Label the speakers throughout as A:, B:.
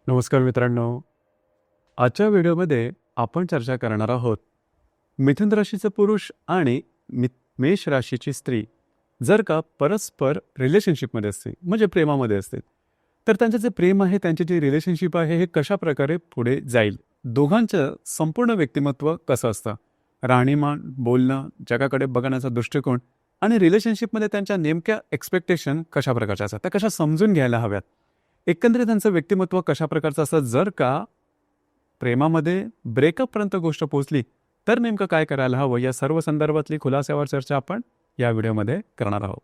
A: नमस्कार मित्रांनो. आजच्या व्हिडिओमध्ये आपण चर्चा करणार आहोत मिथुन राशीचा पुरुष आणि मेष राशीची स्त्री जर का परस्पर रिलेशनशिपमध्ये असतील म्हणजे प्रेमामध्ये असतील तर त्यांचं जे प्रेम आहे, त्यांची जी रिलेशनशिप आहे, हे कशा प्रकारे पुढे जाईल, दोघांचं संपूर्ण व्यक्तिमत्व कसं असतं, राहणीमान, बोलणं, जगाकडे बघण्याचा दृष्टिकोन आणि रिलेशनशिपमध्ये त्यांच्या नेमक्या एक्सपेक्टेशन कशा प्रकारच्या असतात, त्या कशा समजून घ्यायला हव्यात, एकंदरीत त्यांचं व्यक्तिमत्व कशा प्रकारचं असतं, जर का प्रेमामध्ये ब्रेकअपपर्यंत गोष्ट पोहोचली तर नेमकं काय करायला हवं, या सर्व संदर्भातली खुलासावर चर्चा आपण या व्हिडिओमध्ये करणार आहोत.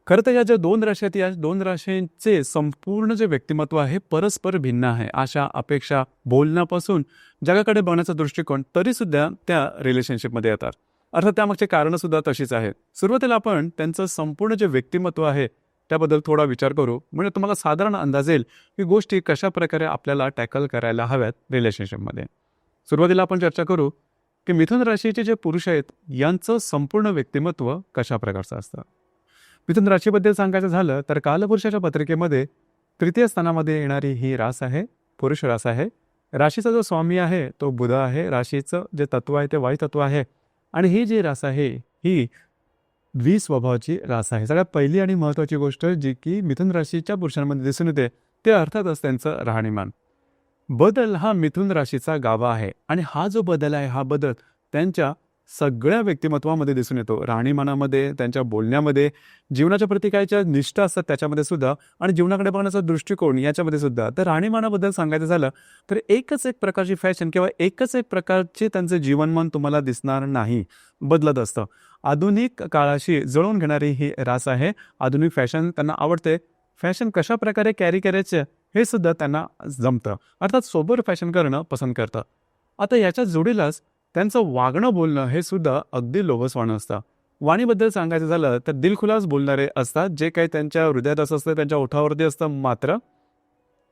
A: खरं तर या ज्या दोन राशी आहेत, या दोन राशींचे संपूर्ण जे व्यक्तिमत्व आहे परस्पर भिन्न आहे. आशा, अपेक्षा, बोलण्यापासून जगाकडे बघण्याचा दृष्टिकोन तरीसुद्धा त्या रिलेशनशिपमध्ये येतात. अर्थात त्यामागचे कारणं सुद्धा तशीच आहेत. सुरुवातीला आपण त्यांचं संपूर्ण जे व्यक्तिमत्व आहे त्याबद्दल थोडा विचार करू, म्हणजे तुम्हाला साधारण अंदाज येईल की गोष्टी कशा प्रकारे आपल्याला टॅकल करायला हव्यात रिलेशनशिपमध्ये. सुरुवातीला आपण चर्चा करू की मिथुन राशीचे जे पुरुष आहेत यांचं संपूर्ण व्यक्तिमत्व कशा प्रकारचं असतं. मिथुन राशीबद्दल सांगायचं झालं तर कालपुरुषाच्या पत्रिकेमध्ये तृतीय स्थानामध्ये येणारी ही रास आहे, पुरुष रास आहे. राशीचा जो स्वामी आहे तो बुध आहे. राशीचं जे तत्व आहे ते वायू तत्व आहे आणि ही जी रास आहे ही द्विस्वभावाची रास आहे. सगळ्यात पहिली आणि महत्त्वाची गोष्ट जी की मिथुन राशीच्या पुरुषांमध्ये दिसून येते ते अर्थातच त्यांचं राहणीमान. बदल हा मिथुन राशीचा गाभा आहे आणि हा जो बदल आहे, हा बदल त्यांच्या सगळ्या व्यक्तिमत्वामध्ये दिसून येतो. राहणीमानामध्ये, त्यांच्या बोलण्यामध्ये, जीवनाच्या प्रती काय ज्या निष्ठा असतात त्याच्यामध्ये सुद्धा, आणि जीवनाकडे बघण्याचा दृष्टिकोन याच्यामध्ये सुद्धा. तर राहणीमानाबद्दल सांगायचं झालं तर एकच एक प्रकारची फॅशन किंवा एकच एक प्रकारचे त्यांचं जीवनमान तुम्हाला दिसणार नाही, बदलत असतं. आधुनिक काळाशी जुळवून घेणारी ही रास आहे. आधुनिक फॅशन त्यांना आवडते. फॅशन कशा प्रकारे कॅरी करायचं हे सुद्धा त्यांना जमतं. अर्थात सोबर फॅशन करणं पसंत करतं. आता याच्या जोडीलाच त्यांचं वागणं, बोलणं हे सुद्धा अगदी लोभसवाणं असतं. वाणीबद्दल सांगायचं झालं तर दिलखुलास बोलणारे असतात. जे काही त्यांच्या हृदयात असतं, त्यांच्या ओठावरती असतं. मात्र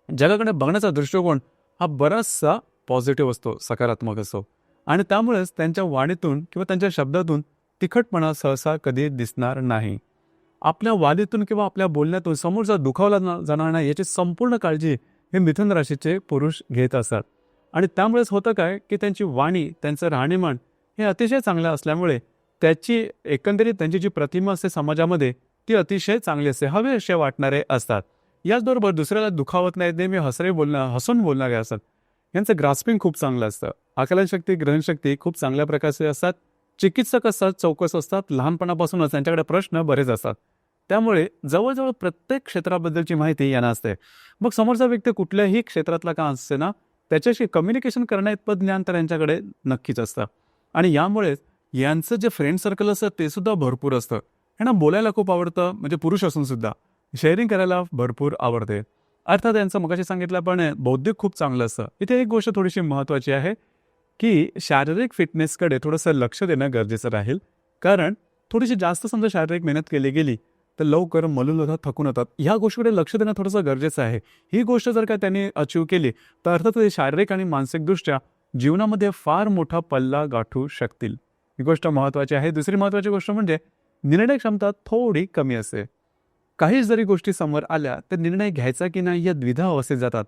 A: जगाकडे बघण्याचा दृष्टिकोन हा बराचसा पॉझिटिव्ह असतो, सकारात्मक असतो. आणि त्यामुळेच त्यांच्या वाणीतून किंवा त्यांच्या शब्दातून तिखटपणा सहसा कधी दिसणार नाही. आपल्या वाणीतून किंवा आपल्या बोलण्यातून समोरचा दुखावला जाणार नाही याची संपूर्ण काळजी हे मिथुन राशीचे पुरुष घेत असतात. आणि त्यामुळेच होतं काय की त्यांची वाणी, त्यांचं राहणीमान हे अतिशय चांगलं असल्यामुळे त्याची एकंदरीत त्यांची जी प्रतिमा असते समाजामध्ये ती अतिशय चांगली असते, हवे असे वाटणारे असतात. याचबरोबर दुसऱ्याला दुखावत नाही, नेहमी हसून बोलणारे असतात. यांचं ग्रास्पिंग खूप चांगलं असतं. आकलनशक्ती, ग्रहणशक्ती खूप चांगल्या प्रकारचे असतात. चिकित्सक असतात, चौकस असतात. लहानपणापासूनच त्यांच्याकडे प्रश्न बरेच असतात. त्यामुळे जवळजवळ प्रत्येक क्षेत्राबद्दलची माहिती यांना असते. मग समोरचा व्यक्ती कुठल्याही क्षेत्रातला का असते ना, त्याच्याशी कम्युनिकेशन करण्याइतपत ज्ञान तर यांच्याकडे नक्कीच असतं. आणि यामुळेच यांचं जे फ्रेंड सर्कल असतं ते सुद्धा भरपूर असतं. यांना बोलायला खूप आवडतं, म्हणजे पुरुष असून सुद्धा शेअरिंग करायला भरपूर आवडते. अर्थात यांचं मगाशी सांगितल्याप्रमाणे बौद्धिक खूप चांगलं असतं. इथे एक गोष्ट थोडीशी महत्त्वाची आहे की शारीरिक फिटनेसकडे थोडंसं लक्ष देणं गरजेचं राहील. कारण थोडीशी जास्त समजा शारीरिक मेहनत केली गेली तर लवकर मलूल होतात, थकून होतात. ह्या गोष्टीकडे लक्ष देणं थोडंसं गरजेचं आहे. ही गोष्ट जर का त्यांनी अचीव केली तर अर्थात ते शारीरिक आणि मानसिकदृष्ट्या जीवनामध्ये फार मोठा पल्ला गाठू शकतील. ही गोष्ट महत्त्वाची आहे. दुसरी महत्त्वाची गोष्ट म्हणजे निर्णय क्षमता थोडी कमी असते. काही जरी गोष्टी समोर आल्या तर निर्णय घ्यायचा की नाही या द्विधा अवस्थेत जातात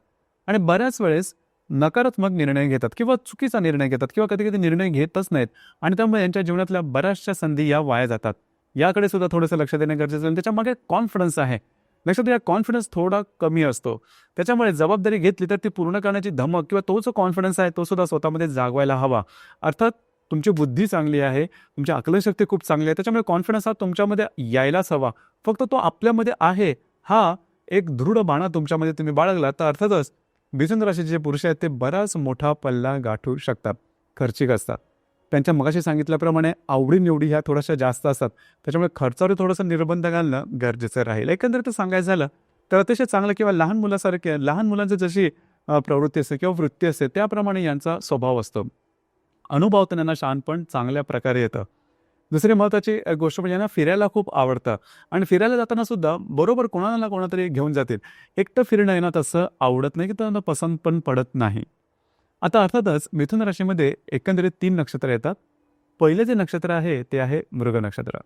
A: आणि बऱ्याच वेळेस नकारात्मक निर्णय घेतात किंवा चुकीचा निर्णय घेतात किंवा कधी कधी निर्णय घेतच नाहीत आणि त्यामुळे यांच्या जीवनातल्या बऱ्याचशा संधी या वाया जातात. याकडे सुद्धा थोडंसं लक्ष देणं गरजेचं आहे. त्याच्यामागे कॉन्फिडन्स आहे. लक्षात घ्या, कॉन्फिडन्स थोडा कमी असतो. त्याच्यामुळे जबाबदारी घेतली तर ती पूर्ण करण्याची धमक किंवा तो जो कॉन्फिडन्स आहे तो सुद्धा स्वतःमध्ये जागवायला हवा. अर्थात तुमची बुद्धी चांगली आहे, तुमची आकलनशक्ती खूप चांगली आहे, त्याच्यामुळे कॉन्फिडन्स हा तुमच्यामध्ये यायलाच हवा. फक्त तो आपल्यामध्ये आहे हा एक दृढ बाणा तुमच्यामध्ये तुम्ही बाळगला तर अर्थातच मिथुन राशीचे जे पुरुष आहेत ते बराच मोठा पल्ला गाठू शकतात. खर्चिक असतात. त्यांच्या मगाशी सांगितल्याप्रमाणे आवडीनिवडी ह्या थोड्याशा जास्त असतात. त्याच्यामुळे खर्चावर थोडंसं निर्बंध घालणं गरजेचं राहील. एकंदरीत सांगायचं झालं तर अतिशय चांगलं किंवा लहान मुलासारखे, लहान मुलांची जशी प्रवृत्ती असते किंवा वृत्ती असते त्याप्रमाणे यांचा स्वभाव असतो. अनुभव त्यांना शहाणपण चांगल्या प्रकारे येतं. दुसरी महत्त्वाची गोष्ट म्हणजे यांना फिरायला खूप आवडतं आणि फिरायला जाताना सुद्धा बरोबर कोणाला ना कोणातरी घेऊन जातील. एकटं फिरणं यांना तसं आवडत नाही की त्यांना पसंत पण पडत नाही. आता अर्थातच मिथुन राशीमध्ये एकंदरीत 3 नक्षत्र येतात. पहिले जे नक्षत्र आहे ते आहे मृग नक्षत्र.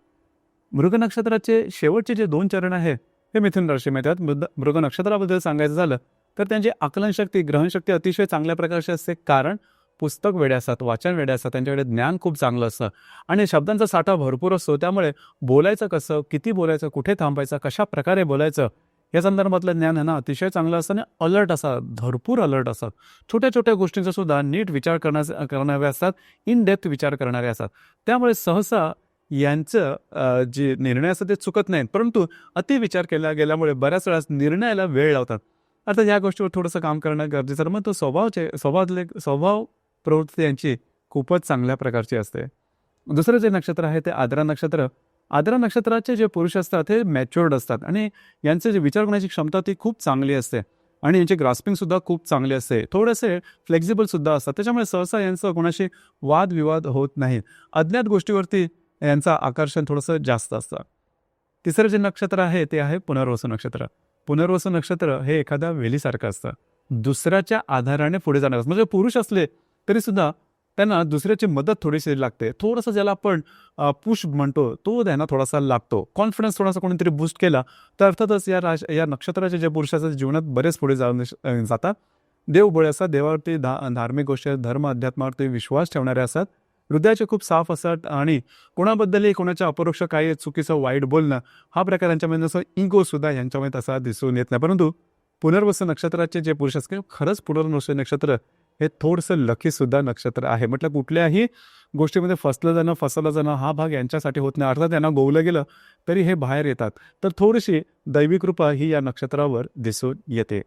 A: मृग नक्षत्राचे शेवटचे जे 2 चरण आहेत हे मिथुन राशीमध्ये येतात. मृग नक्षत्राबद्दल सांगायचं झालं तर त्यांची आकलनशक्ती, ग्रहणशक्ती अतिशय चांगल्या प्रकारची असते, कारण पुस्तक वेडे असतात, वाचन वेडे असतात, त्यांच्याकडे ज्ञान खूप चांगलं असतं आणि शब्दांचा साठा भरपूर असतो. त्यामुळे बोलायचं कसं, किती बोलायचं, कुठे थांबायचं, कशा प्रकारे बोलायचं या संदर्भातलं ज्ञान आहे ना अतिशय चांगलं असतं आणि अलर्ट असतात, भरपूर अलर्ट असतात. छोट्या छोट्या गोष्टींचा सुद्धा नीट विचार करणारे असतात, इन डेप्थ विचार करणारे असतात. त्यामुळे सहसा यांचं जे निर्णय असतात ते चुकत नाहीत, परंतु अतिविचार केला गेल्यामुळे बऱ्याच वेळा निर्णयाला वेळ लावतात. अर्थात या गोष्टीवर थोडंसं काम करणं गरजेचं आहे. मग तो स्वभाव प्रवृत्ती यांची खूपच चांगल्या प्रकारची असते. दुसरं जे नक्षत्र आहे ते आद्रा नक्षत्र. आद्रा नक्षत्राचे जे पुरुष असतात हे मॅच्युअर्ड असतात आणि यांचे जे विचार करण्याची क्षमता ती खूप चांगली असते आणि यांची ग्रास्पिंगसुद्धा खूप चांगली असते. थोडेसे फ्लेक्झिबलसुद्धा असतात. त्याच्यामुळे सहसा यांचं कोणाशी वादविवाद होत नाही. अज्ञात गोष्टीवरती यांचं आकर्षण थोडंसं जास्त असतं. तिसरं जे नक्षत्र आहे ते आहे पुनर्वसू नक्षत्र. पुनर्वसू नक्षत्र हे एखाद्या वेलीसारखं असतं. दुसऱ्याच्या आधाराने पुढे जाणार असतं. म्हणजे पुरुष असले तरीसुद्धा त्यांना दुसऱ्याची मदत थोडीशी लागते. थोडंसं ज्याला आपण पुश म्हणतो तो त्यांना थोडासा लागतो. कॉन्फिडन्स थोडासा कोणीतरी बूस्ट केला तर अर्थातच या नक्षत्राचे जे पुरुषाच्या जीवनात बरेच पुढे जातात. देवबळे असतात. देवावरती धार्मिक गोष्टी, धर्म, अध्यात्मावरती विश्वास ठेवणारे असतात. हृदयाचे खूप साफ असतात आणि कोणाबद्दलही कोणाच्या अपरोक्ष काही चुकीचं वाईट बोलणं हा प्रकार यांच्यामध्ये असं इगोसुद्धा यांच्यामध्ये तसा दिसून येत नाही. परंतु पुनर्वसू नक्षत्राचे जे पुरुष असतात खरंच पुनर्वसू नक्षत्र हे थोडंसं लकीसुद्धा नक्षत्र आहे. म्हटलं कुठल्याही गोष्टीमध्ये फसलं जाणं हा भाग यांच्यासाठी होत नाही. अर्थात त्यांना गोवलं गेलं तरी हे बाहेर येतात. तर थोडीशी दैवी कृपा ही या नक्षत्रावर दिसून येते.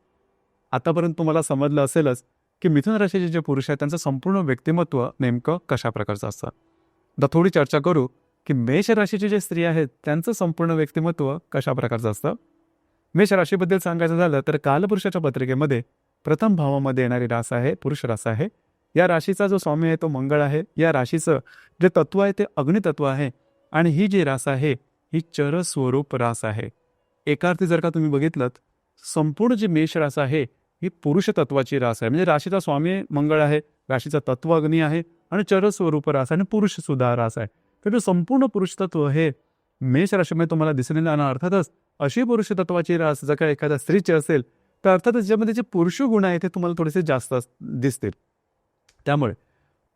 A: आतापर्यंत तुम्हाला समजलं असेलच की मिथुन राशीचे जे पुरुष आहेत त्यांचं संपूर्ण व्यक्तिमत्व नेमकं कशा प्रकारचं असतं. आता थोडी चर्चा करू की मेष राशीचे जे स्त्री आहेत त्यांचं संपूर्ण व्यक्तिमत्व कशा प्रकारचं असतं. मेष राशीबद्दल सांगायचं झालं तर कालपुरुषाच्या पत्रिकेमध्ये प्रथम भावामध्ये येणारी रास आहे पुरुष रास आहे. या राशीचा जो स्वामी आहे तो मंगळ आहे. या राशीचं जे तत्व आहे ते अग्नितत्व आहे आणि ही जी रास आहे ही चरस्वरूप रास आहे. एका अर्थी जर का तुम्ही बघितलं संपूर्ण जी मेष रास आहे ही पुरुष तत्वाची रास आहे. म्हणजे राशीचा स्वामी मंगळ आहे, राशीचा तत्व अग्नी आहे आणि चरस्वरूप रास आहे आणि पुरुष सुद्धा रास आहे. तर संपूर्ण पुरुष तत्व हे मेष राशीमध्ये तुम्हाला दिसून येईल आणि अर्थातच अशी पुरुष तत्वाची रास जर का एखाद्या स्त्रीची असेल तर अर्थातच ज्यामध्ये जे पुरुष गुण आहे ते तुम्हाला थोडेसे जास्त दिसतील. त्यामुळे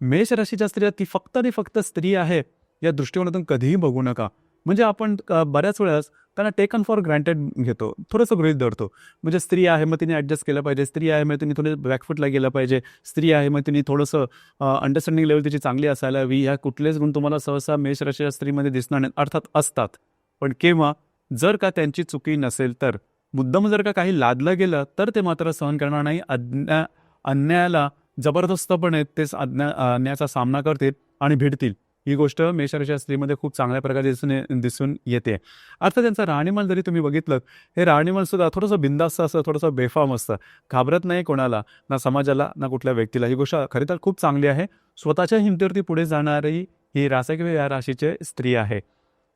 A: मेष राशीच्या स्त्रिया ती फक्त आणि फक्त स्त्री आहे या दृष्टिकोनातून कधीही बघू नका. म्हणजे आपण बऱ्याच वेळेस त्यांना टेकन फॉर ग्रँटेड घेतो, थोडंसं गृहीत धरतो. म्हणजे स्त्री आहे मग तिने ॲडजस्ट केलं पाहिजे, स्त्री आहे मग तिने थोडे बॅकफुटला गेलं पाहिजे, स्त्री आहे मग तिने थोडंसं अंडरस्टँडिंग लेवल तिची चांगली असायला हवी. ह्या कुठलेच गुण तुम्हाला सहसा मेष राशीच्या स्त्रीमध्ये दिसणार नाही. अर्थात असतात पण केव्हा, जर का त्यांची चुकी नसेल तर. मुद्दाम जर का काही लादलं गेलं तर ते मात्र सहन करणार नाही. अन्यायाला जबरदस्तपणे तेच अन्यायाचा सामना करतील आणि भिडतील. ही गोष्ट मेषराशीच्या स्त्रीमध्ये खूप चांगल्या प्रकारे दिसून येते. अर्थात त्यांचं राहणीमान जरी तुम्ही बघितलं हे राहणीमान सुद्धा थोडंसं बिंदास्त असतं, थोडंसं बेफाम असतं. घाबरत नाही कोणाला, ना समाजाला ना कुठल्या व्यक्तीला. ही गोष्ट खरी तर खूप चांगली आहे. स्वतःच्या हिमतीवरती पुढे जाणारी ही रास किंवा या राशीचे स्त्री आहे.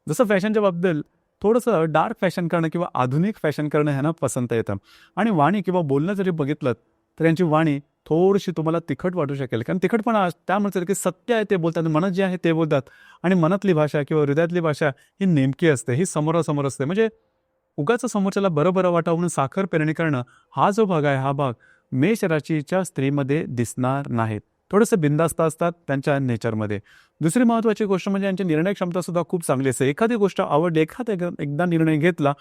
A: जसं फॅशनच्या बाबतीत थोडंसं डार्क फॅशन करणं किंवा आधुनिक फॅशन करणं ह्यांना पसंत येतं. आणि वाणी किंवा बोलणं जरी बघितलं तर यांची वाणी थोडीशी तुम्हाला तिखट वाटू शकेल. कारण तिखटपणा त्यामुळे की सत्य आहे ते बोलतात, मनात जे आहे ते बोलतात आणि मनातली भाषा किंवा हृदयातली भाषा ही नेमकी असते, ही समोरासमोर असते. म्हणजे उगाच समोरच्याला बरं वाटावं म्हणून साखर पेरणी करणं हा जो भाग आहे हा भाग मेष राशीच्या स्त्रीमध्ये दिसणार नाहीत. थोडंसं बिंदास्त असतात त्यांच्या नेचरमध्ये. दुसरी महत्त्वाची गोष्ट म्हणजे यांची निर्णय क्षमता सुद्धा खूप चांगली असते. एखादी गोष्ट आवडली, एकदा निर्णय घेतला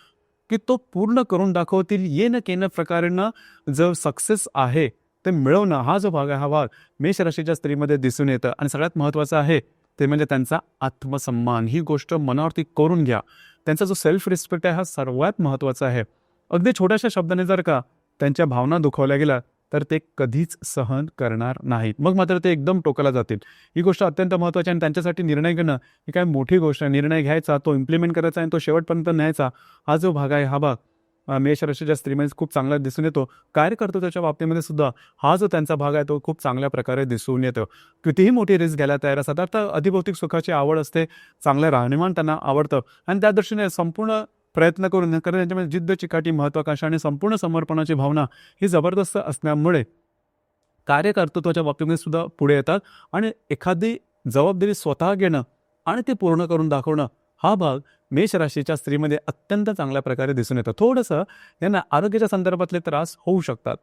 A: की तो पूर्ण करून दाखवतील. येणं प्रकारेनं जो सक्सेस आहे ते मिळवणं हा जो भाग आहे हा भाग मेष राशीच्या स्त्रीमध्ये दिसून येतं. आणि सगळ्यात महत्त्वाचं आहे ते म्हणजे त्यांचा आत्मसन्मान. ही गोष्ट मनावरती करून घ्या. त्यांचा जो सेल्फ रिस्पेक्ट आहे हा सर्वात महत्त्वाचा आहे. अगदी छोट्याशा शब्दाने जर का त्यांच्या भावना दुखावल्या गेल्या तर ते कधीच सहन करणार नाहीत. मग मात्र ते एकदम टोकाला जातील. ही गोष्ट अत्यंत महत्त्वाची आणि त्यांच्यासाठी निर्णय घेणं ही काय मोठी गोष्ट आहे. निर्णय घ्यायचा, तो इम्प्लिमेंट करायचा आणि तो शेवटपर्यंत न्यायचा हा जो भाग आहे हा भाग मेष राशीच्या स्त्रीमध्ये खूप चांगला दिसून येतो. कार्यकर्तृत्वाच्या बाबतीमध्ये सुद्धा हा जो त्यांचा भाग आहे तो खूप चांगल्या प्रकारे दिसून येतो. कितीही मोठी रिस्क घ्यायला तयार असतात. आता अधिभौतिक सुखाची आवड असते, चांगलं राहणीमान त्यांना आवडतं आणि त्या दृष्टीने संपूर्ण प्रयत्न करून कारण त्यांच्यामध्ये जिद्द, चिकाटी, महत्त्वाकांक्षा आणि संपूर्ण समर्पणाची भावना ही जबरदस्त असल्यामुळे कार्यकर्तृत्वाच्या बाबतीमध्ये सुद्धा पुढे येतात आणि एखादी जबाबदारी स्वतः घेणं आणि ती पूर्ण करून दाखवणं हा भाग मेष राशीच्या स्त्रीमध्ये अत्यंत चांगल्या प्रकारे दिसून येतो. थोडंसं यांना आरोग्याच्या संदर्भातले त्रास होऊ शकतात.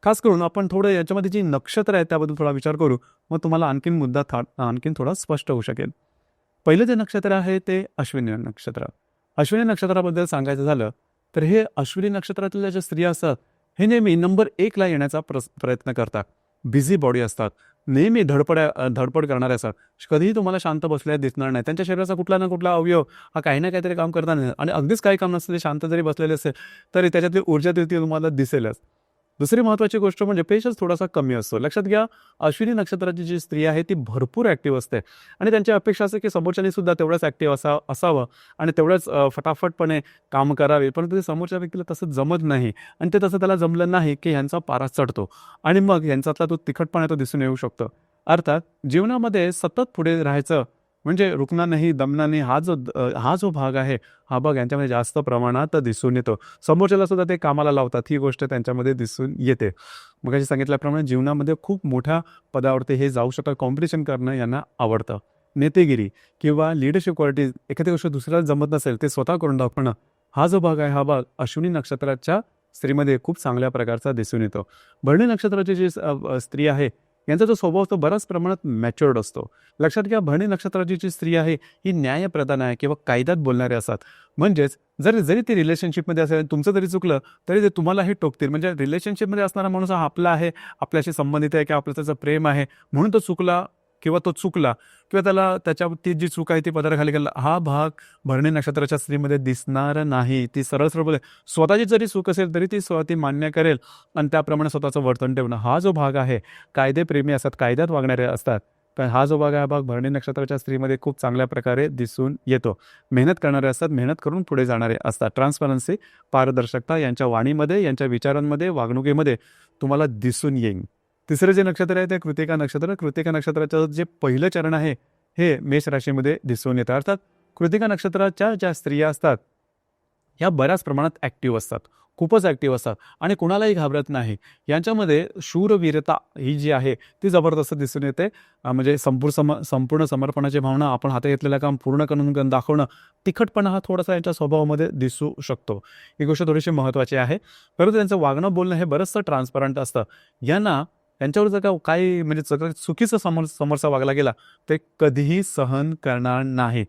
A: खास करून आपण थोडं याच्यामध्ये जी नक्षत्र आहेत त्याबद्दल थोडा विचार करू, मग तुम्हाला आणखीन मुद्दा आणखीन थोडा स्पष्ट होऊ शकेल. पहिलं जे नक्षत्र आहे ते अश्विनी नक्षत्र. अश्विनी नक्षत्राबद्दल सांगायचं झालं तर हे अश्विनी नक्षत्रातल्या ज्या स्त्रिया असतात हे नेहमी नंबर 1ला येण्याचा प्रयत्न करतात. बिझी बॉडी असतात, नेहमी धडपड करणारे असतात. कधीही तुम्हाला शांत बसलेले दिसणार नाही. त्यांच्या शरीराचा कुठला ना कुठला अवयव हा काही ना काहीतरी काम करणार नाही आणि अगदीच काही काम नसतं, ते शांत जरी बसलेले असेल तरी त्याच्यातली ऊर्जा ती तुम्हाला दिसेलच. दुसरी महत्त्वाची गोष्ट म्हणजे पेशन्स थोडासा कमी असतो. लक्षात घ्या, अश्विनी नक्षत्राची जी स्त्री आहे ती भरपूर ॲक्टिव्ह असते आणि त्यांची अपेक्षा असते की समोरच्यानी सुद्धा तेवढंच ॲक्टिव्ह असावं आणि तेवढंच फटाफटपणे काम करावे. परंतु ते समोरच्या व्यक्तीला तसं जमत नाही आणि ते तसं त्याला जमलं नाही की ह्यांचा पारा चढतो आणि मग ह्यांच्यातला तो तिखटपणा तो दिसून येऊ शकतो. अर्थात जीवनामध्ये सतत पुढे राहायचं म्हणजे रुकणार नाही, दमणार नाही, हा जो भाग आहे, हा भाग यांच्यामध्ये जास्त प्रमाणात दिसून येतो. समोरच्याला सुद्धा ते कामाला लावतात, ही गोष्ट त्यांच्यामध्ये दिसून येते. मगाशी सांगितल्याप्रमाणे जीवनामध्ये खूप मोठ्या पदावरती हे जाऊ शकतात. कॉम्पिटिशन करणं यांना आवडतं. नेतेगिरी किंवा लीडरशिप क्वालिटीज, एखादी गोष्ट दुसऱ्याला जमत नसेल ते स्वतः करून दाखवणं, हा जो भाग आहे, हा भाग अश्विनी नक्षत्राच्या स्त्रीमध्ये खूप चांगल्या प्रकारचा दिसून येतो. भरणी नक्षत्राची जी स्त्री आहे यांचा जो स्वभाव तो बऱ्याच प्रमाणात मॅच्युअर्ड असतो. लक्षात घ्या, भरणी नक्षत्राची जी स्त्री आहे ही न्यायप्रधान आहे किंवा कायद्यात बोलणारे असतात. म्हणजेच जरी ती रिलेशनशिपमध्ये असेल, तुमचं जरी चुकलं तरी ते तुम्हालाही टोकतील. म्हणजे रिलेशनशिपमध्ये असणारा माणूस हा आपला आहे, आपल्याशी संबंधित आहे किंवा आपलं त्याचं प्रेम आहे म्हणून तो चुकला किंवा तो चुकला किंवा त्याला त्याच्यावरती जी चूक आहे ती पदराखाली गेला, हा भाग भरणी नक्षत्राच्या स्त्रीमध्ये दिसणार नाही. ती सरळ बोलेल. स्वतःची जरी चूक असेल तरी ती ती मान्य करेल आणि त्याप्रमाणे स्वतःचं वर्तन ठेवणं, हा जो भाग आहे, कायदेप्रेमी असतात, कायद्यात वागणारे असतात. तर हा जो भाग आहे, हा भाग भरणी नक्षत्राच्या स्त्रीमध्ये खूप चांगल्या प्रकारे दिसून येतो. मेहनत करणारे असतात, मेहनत करून पुढे जाणारे असतात. ट्रान्सपरन्सी, पारदर्शकता यांच्या वाणीमध्ये, यांच्या विचारांमध्ये, वागणुकीमध्ये तुम्हाला दिसून येईल. तिसरं जे नक्षत्र आहे ते कृतिका नक्षत्र. कृतिका नक्षत्राचं जे पहिलं चरण आहे हे मेष राशीमध्ये दिसून येतं. अर्थात कृतिका नक्षत्राच्या ज्या स्त्रिया असतात ह्या बऱ्याच प्रमाणात ॲक्टिव्ह असतात, खूपच ॲक्टिव्ह असतात आणि कुणालाही घाबरत नाही. यांच्यामध्ये शूरवीरता ही जी आहे ती जबरदस्त दिसून येते. म्हणजे संपूर्ण समर्पणाची भावना, आपण हाती घेतलेलं काम पूर्ण करून दाखवणं, तिखटपणा हा थोडासा यांच्या स्वभावामध्ये दिसू शकतो. ही गोष्ट थोडीशी महत्त्वाची आहे. परंतु त्यांचं वागणं बोलणं हे बरंचसं ट्रान्सपरंट असतं. त्यांच्यावर जर काही म्हणजे चुकीचं समोरचा वागला गेला ते कधीही सहन करणार नाही.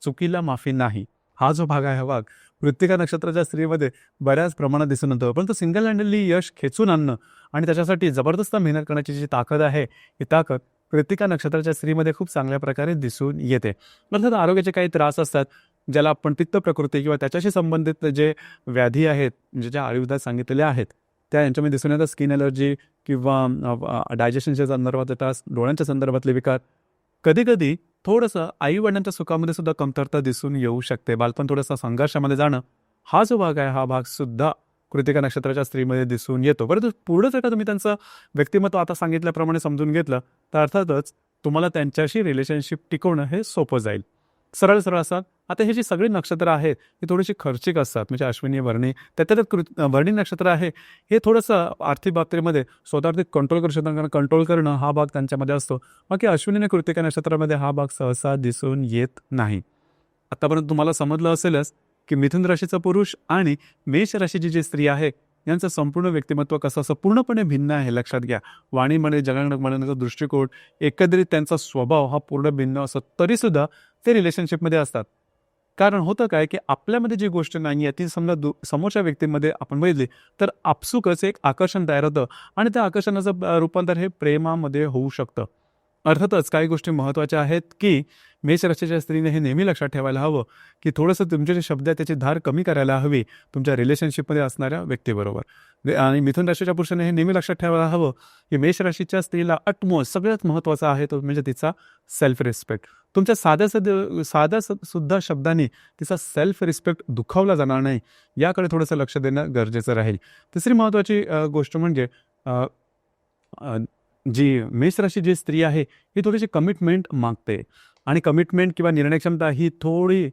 A: चुकीला माफी नाही. हा जो भाग आहे, हा भाग कृत्तिका नक्षत्राच्या स्त्रीमध्ये बऱ्याच प्रमाणात दिसून येतो. परंतु सिंगल हँडली यश खेचून आणणं आणि त्याच्यासाठी जबरदस्त मेहनत करण्याची जी ताकद आहे, ही ताकद कृत्तिका नक्षत्राच्या स्त्रीमध्ये खूप चांगल्या प्रकारे दिसून येते. अर्थात आरोग्याचे काही त्रास असतात, ज्याला आपण पित्त प्रकृती किंवा त्याच्याशी संबंधित जे व्याधी आहेत, म्हणजे ज्या आयुर्वेदात सांगितलेल्या आहेत, त्या यांच्यामध्ये दिसून येतात. स्किन ॲलर्जी किंवा डायजेशनच्या संदर्भातले त्रास, डोळ्यांच्या संदर्भातले विकार. कधी-कधी थोडंसं आई-वडिलांच्या सुखामध्ये सुद्धा कमतरता दिसून येऊ शकते. बालपण थोडंसं संघर्षामध्ये जाणं, हा जो भाग आहे, हा भाग सुद्धा कृतिका नक्षत्राच्या स्त्रीमध्ये दिसून येतो. परंतु पुढं जर का तुम्ही त्यांचं व्यक्तिमत्व आता सांगितल्याप्रमाणे समजून घेतलं, तर अर्थातच तुम्हाला त्यांच्याशी रिलेशनशिप टिकवणं हे सोपं जाईल. सरळ असतात. आता हे जी सगळी नक्षत्र आहेत ही थोडीशी खर्चिक असतात. म्हणजे अश्विनी, भरणी, त्याच्यात भरणी नक्षत्र आहे हे थोडंसं आर्थिक बाबतीमध्ये स्वतःवरती कंट्रोल करू शकतात, कारण कंट्रोल करणं हा भाग त्यांच्यामध्ये असतो. बाकी अश्विनी आणि कृतिका नक्षत्रामध्ये हा भाग सहसा दिसून येत नाही. आतापर्यंत तुम्हाला समजलं असेलच की मिथुन राशीचा पुरुष आणि मेष राशीची जी स्त्री आहे यांचं संपूर्ण व्यक्तिमत्व कसं असं पूर्णपणे भिन्न आहे. लक्षात घ्या, वाणीमध्ये जगण्याचा दृष्टिकोन, एकंदरीत त्यांचा स्वभाव हा पूर्ण भिन्न असतो, तरीसुद्धा ते रिलेशनशिपमध्ये असतात. कारण होतं काय की आपल्यामध्ये जी गोष्ट नाही आहे ती समजा समोरच्या व्यक्तीमध्ये आपण बघितली तर आपसुकच एक आकर्षण तयार होतं आणि त्या आकर्षणाचं रूपांतर हे प्रेमामध्ये होऊ शकतं. अर्थातच काही गोष्टी महत्त्वाच्या आहेत की मेष राशीच्या स्त्रीने हे नेहमी लक्षात ठेवायला हवं की थोडंसं तुमचे जे शब्द आहेत त्याची धार कमी करायला हवी तुमच्या रिलेशनशिपमध्ये असणाऱ्या व्यक्तीबरोबर. आणि मिथुन राशीच्या पुरुषाने हे नेहमी लक्षात ठेवायला हवं की मेष राशीच्या स्त्रीला सगळ्यात महत्त्वाचा आहे तो म्हणजे तिचा सेल्फ रिस्पेक्ट. तुमच्या साध्या सुद्धा शब्दांनी तिचा सेल्फ रिस्पेक्ट दुखावला जाणार नाही, याकडे थोडंसं लक्ष देणं गरजेचं राहील. तिसरी महत्त्वाची गोष्ट म्हणजे जी मेष राशी जी स्त्री आहे ही थोडीशी कमिटमेंट मागते आणि कमिटमेंट किंवा निर्णयक्षमता ही थोडी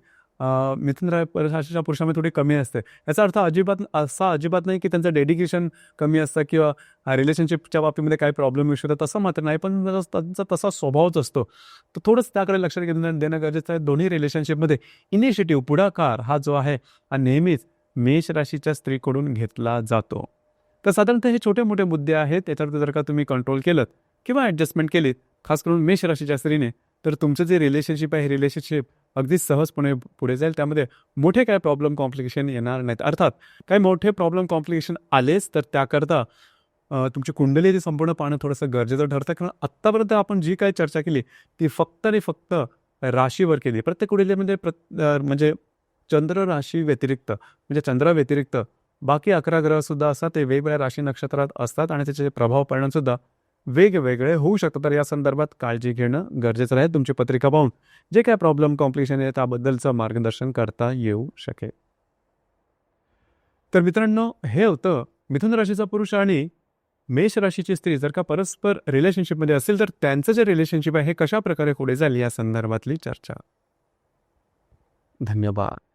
A: मिथुन राशीच्या पुरुषामध्ये थोडी कमी असते. याचा अर्थ अजिबात नाही की त्यांचं डेडिकेशन कमी असतं किंवा रिलेशनशिपच्या बाबतीमध्ये काही प्रॉब्लेम येऊ शकतो, तसं मात्र नाही. पण त्यांचा तसा स्वभावच असतो. तर थोडंच त्याकडे लक्ष देणं गरजेचं आहे. दोन्ही रिलेशनशिपमध्ये इनिशिएटिव्ह, पुढाकार हा जो आहे हा नेहमीच मेष राशीच्या स्त्रीकडून घेतला जातो. तर साधारणतः हे छोटे-मोठे मुद्दे आहेत. त्याच्यावर जर का तुम्ही कंट्रोल केलं किंवा ॲडजस्टमेंट केलीत, खास करून मेष राशीच्या स्त्रीने, तर तुमचं जे रिलेशनशिप आहे, हे रिलेशनशिप अगदी सहजपणे पुढे जाईल. त्यामध्ये मोठे काय प्रॉब्लेम, कॉम्प्लिकेशन येणार नाहीत. अर्थात काही मोठे प्रॉब्लेम, कॉम्प्लिकेशन आलेच तर त्याकरता तुमची कुंडली ती संपूर्ण पाहणं थोडंसं गरजेचं ठरतं. कारण आत्तापर्यंत आपण जी काही चर्चा केली ती फक्त आणि फक्त राशीवर केली. प्रत्येक कुंडलीमध्ये म्हणजे चंद्र राशी व्यतिरिक्त, म्हणजे चंद्राव्यतिरिक्त बाकी 11 ग्रहसुद्धा असतात. ते वेगवेगळ्या राशी नक्षत्रात असतात आणि त्याचे प्रभाव परिणामसुद्धा वेगवेगळे होऊ शकतात. तर या संदर्भात काळजी घेणं गरजेचं आहे. तुमची पत्रिका पाहून जे काय प्रॉब्लेम, कॉम्प्लिकेशन आहे त्याबद्दलचं मार्गदर्शन करता येऊ शकेल. तर मित्रांनो, हे होतं मिथुन राशीचा पुरुष आणि मेष राशीची स्त्री जर का परस्पर रिलेशनशिपमध्ये असेल तर त्यांचं जे रिलेशनशिप आहे हे कशा प्रकारे पुढे जाईल या संदर्भातली चर्चा. धन्यवाद.